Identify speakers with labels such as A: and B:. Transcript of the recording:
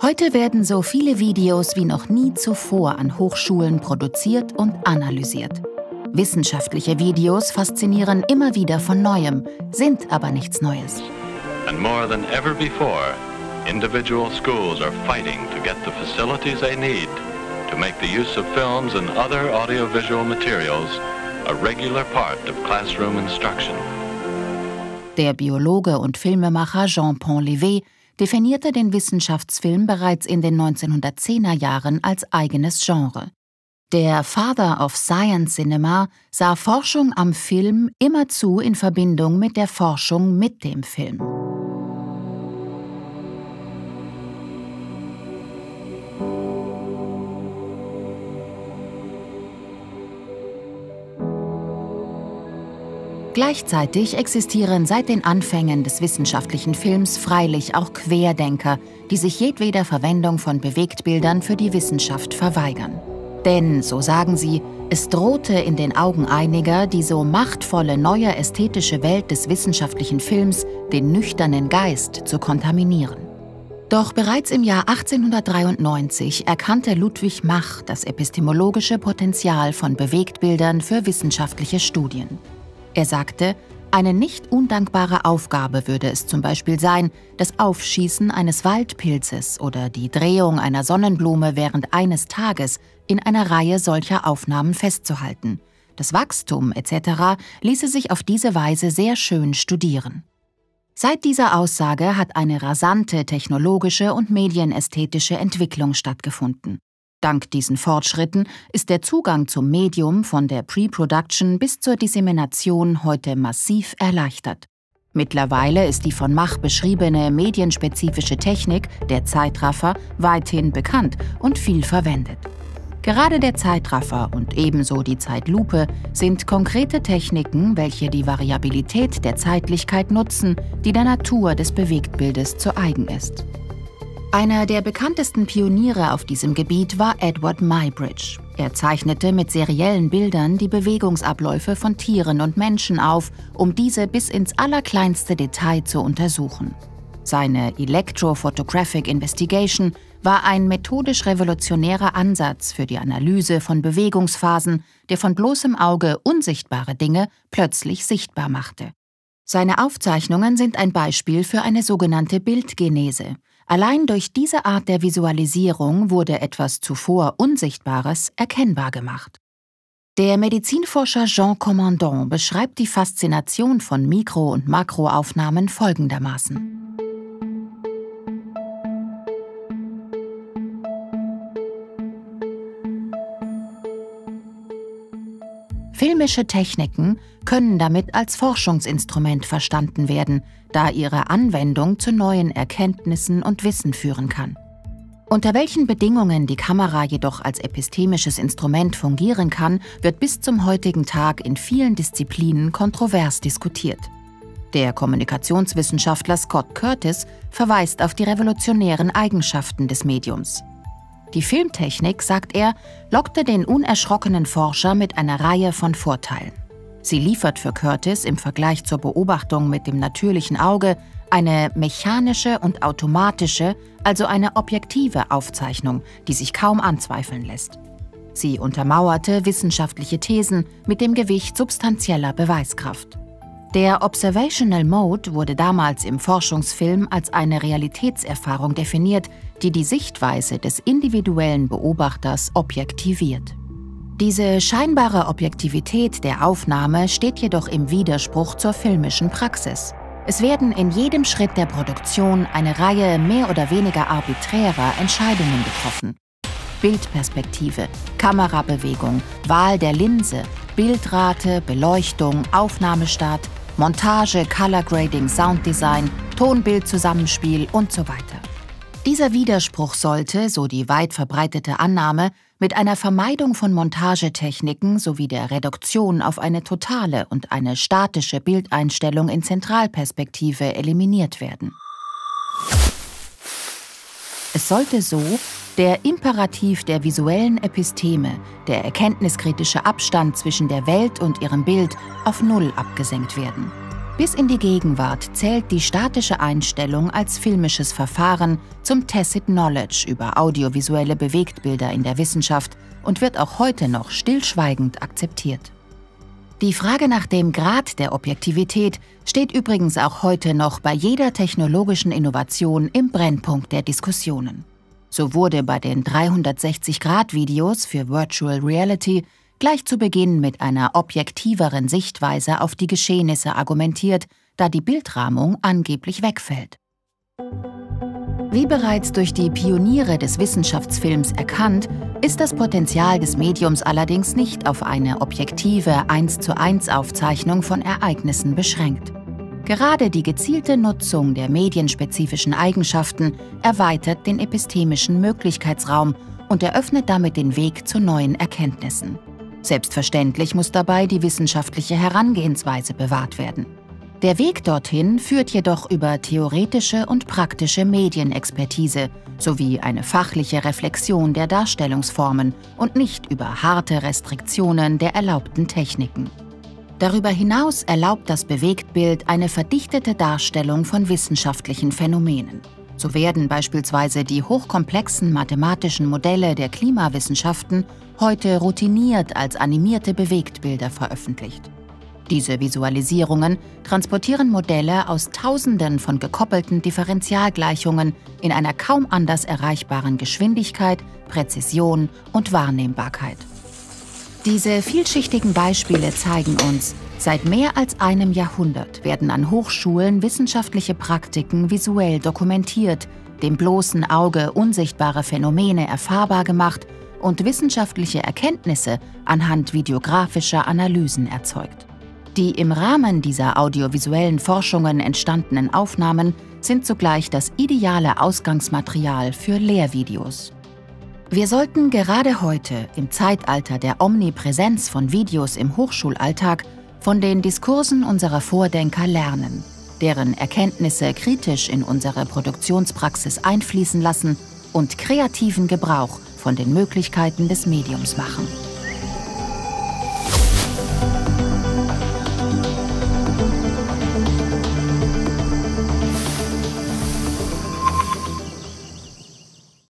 A: Heute werden so viele Videos wie noch nie zuvor an Hochschulen produziert und analysiert. Wissenschaftliche Videos faszinieren immer wieder von Neuem, sind aber nichts Neues.
B: And more than ever before, individual schools are fighting to get the facilities they need to make the use of films and other audiovisual materials a regular part of classroom instruction.
A: Der Biologe und Filmemacher Jean Paul definierte den Wissenschaftsfilm bereits in den 1910er Jahren als eigenes Genre. Der Father of Science Cinema sah Forschung am Film immerzu in Verbindung mit der Forschung mit dem Film. Gleichzeitig existieren seit den Anfängen des wissenschaftlichen Films freilich auch Querdenker, die sich jedweder Verwendung von Bewegtbildern für die Wissenschaft verweigern. Denn, so sagen sie, es drohte in den Augen einiger, die so machtvolle neue ästhetische Welt des wissenschaftlichen Films, den nüchternen Geist, zu kontaminieren. Doch bereits im Jahr 1893 erkannte Ludwig Mach das epistemologische Potenzial von Bewegtbildern für wissenschaftliche Studien. Er sagte, eine nicht undankbare Aufgabe würde es zum Beispiel sein, das Aufschießen eines Waldpilzes oder die Drehung einer Sonnenblume während eines Tages in einer Reihe solcher Aufnahmen festzuhalten. Das Wachstum etc. ließe sich auf diese Weise sehr schön studieren. Seit dieser Aussage hat eine rasante technologische und medienästhetische Entwicklung stattgefunden. Dank diesen Fortschritten ist der Zugang zum Medium von der Pre-Production bis zur Dissemination heute massiv erleichtert. Mittlerweile ist die von Mach beschriebene medienspezifische Technik, der Zeitraffer, weithin bekannt und viel verwendet. Gerade der Zeitraffer und ebenso die Zeitlupe sind konkrete Techniken, welche die Variabilität der Zeitlichkeit nutzen, die der Natur des Bewegtbildes zu eigen ist. Einer der bekanntesten Pioniere auf diesem Gebiet war Edward Muybridge. Er zeichnete mit seriellen Bildern die Bewegungsabläufe von Tieren und Menschen auf, um diese bis ins allerkleinste Detail zu untersuchen. Seine Electrophotographic Investigation war ein methodisch revolutionärer Ansatz für die Analyse von Bewegungsphasen, der von bloßem Auge unsichtbare Dinge plötzlich sichtbar machte. Seine Aufzeichnungen sind ein Beispiel für eine sogenannte Bildgenese. Allein durch diese Art der Visualisierung wurde etwas zuvor Unsichtbares erkennbar gemacht. Der Medizinforscher Jean Commandant beschreibt die Faszination von Mikro- und Makroaufnahmen folgendermaßen. Filmische Techniken können damit als Forschungsinstrument verstanden werden, da ihre Anwendung zu neuen Erkenntnissen und Wissen führen kann. Unter welchen Bedingungen die Kamera jedoch als epistemisches Instrument fungieren kann, wird bis zum heutigen Tag in vielen Disziplinen kontrovers diskutiert. Der Kommunikationswissenschaftler Scott Curtis verweist auf die revolutionären Eigenschaften des Mediums. Die Filmtechnik, sagt er, lockte den unerschrockenen Forscher mit einer Reihe von Vorteilen. Sie liefert für Curtis im Vergleich zur Beobachtung mit dem natürlichen Auge eine mechanische und automatische, also eine objektive Aufzeichnung, die sich kaum anzweifeln lässt. Sie untermauerte wissenschaftliche Thesen mit dem Gewicht substanzieller Beweiskraft. Der Observational Mode wurde damals im Forschungsfilm als eine Realitätserfahrung definiert, die die Sichtweise des individuellen Beobachters objektiviert. Diese scheinbare Objektivität der Aufnahme steht jedoch im Widerspruch zur filmischen Praxis. Es werden in jedem Schritt der Produktion eine Reihe mehr oder weniger arbiträrer Entscheidungen getroffen. Bildperspektive, Kamerabewegung, Wahl der Linse, Bildrate, Beleuchtung, Aufnahmestart, Montage, Color Grading, Sounddesign, Ton-Bild-Zusammenspiel und so weiter. Dieser Widerspruch sollte, so die weit verbreitete Annahme, mit einer Vermeidung von Montagetechniken sowie der Reduktion auf eine totale und eine statische Bildeinstellung in Zentralperspektive eliminiert werden. Es sollte so der Imperativ der visuellen Episteme, der erkenntniskritische Abstand zwischen der Welt und ihrem Bild, auf Null abgesenkt werden. Bis in die Gegenwart zählt die statische Einstellung als filmisches Verfahren zum Tacit Knowledge über audiovisuelle Bewegtbilder in der Wissenschaft und wird auch heute noch stillschweigend akzeptiert. Die Frage nach dem Grad der Objektivität steht übrigens auch heute noch bei jeder technologischen Innovation im Brennpunkt der Diskussionen. So wurde bei den 360-Grad-Videos für Virtual Reality gleich zu Beginn mit einer objektiveren Sichtweise auf die Geschehnisse argumentiert, da die Bildrahmung angeblich wegfällt. Wie bereits durch die Pioniere des Wissenschaftsfilms erkannt, ist das Potenzial des Mediums allerdings nicht auf eine objektive 1:1 von Ereignissen beschränkt. Gerade die gezielte Nutzung der medienspezifischen Eigenschaften erweitert den epistemischen Möglichkeitsraum und eröffnet damit den Weg zu neuen Erkenntnissen. Selbstverständlich muss dabei die wissenschaftliche Herangehensweise bewahrt werden. Der Weg dorthin führt jedoch über theoretische und praktische Medienexpertise sowie eine fachliche Reflexion der Darstellungsformen und nicht über harte Restriktionen der erlaubten Techniken. Darüber hinaus erlaubt das Bewegtbild eine verdichtete Darstellung von wissenschaftlichen Phänomenen. So werden beispielsweise die hochkomplexen mathematischen Modelle der Klimawissenschaften heute routiniert als animierte Bewegtbilder veröffentlicht. Diese Visualisierungen transportieren Modelle aus Tausenden von gekoppelten Differentialgleichungen in einer kaum anders erreichbaren Geschwindigkeit, Präzision und Wahrnehmbarkeit. Diese vielschichtigen Beispiele zeigen uns, seit mehr als einem Jahrhundert werden an Hochschulen wissenschaftliche Praktiken visuell dokumentiert, dem bloßen Auge unsichtbare Phänomene erfahrbar gemacht und wissenschaftliche Erkenntnisse anhand videografischer Analysen erzeugt. Die im Rahmen dieser audiovisuellen Forschungen entstandenen Aufnahmen sind zugleich das ideale Ausgangsmaterial für Lehrvideos. Wir sollten gerade heute, im Zeitalter der Omnipräsenz von Videos im Hochschulalltag, von den Diskursen unserer Vordenker lernen, deren Erkenntnisse kritisch in unsere Produktionspraxis einfließen lassen und kreativen Gebrauch von den Möglichkeiten des Mediums machen.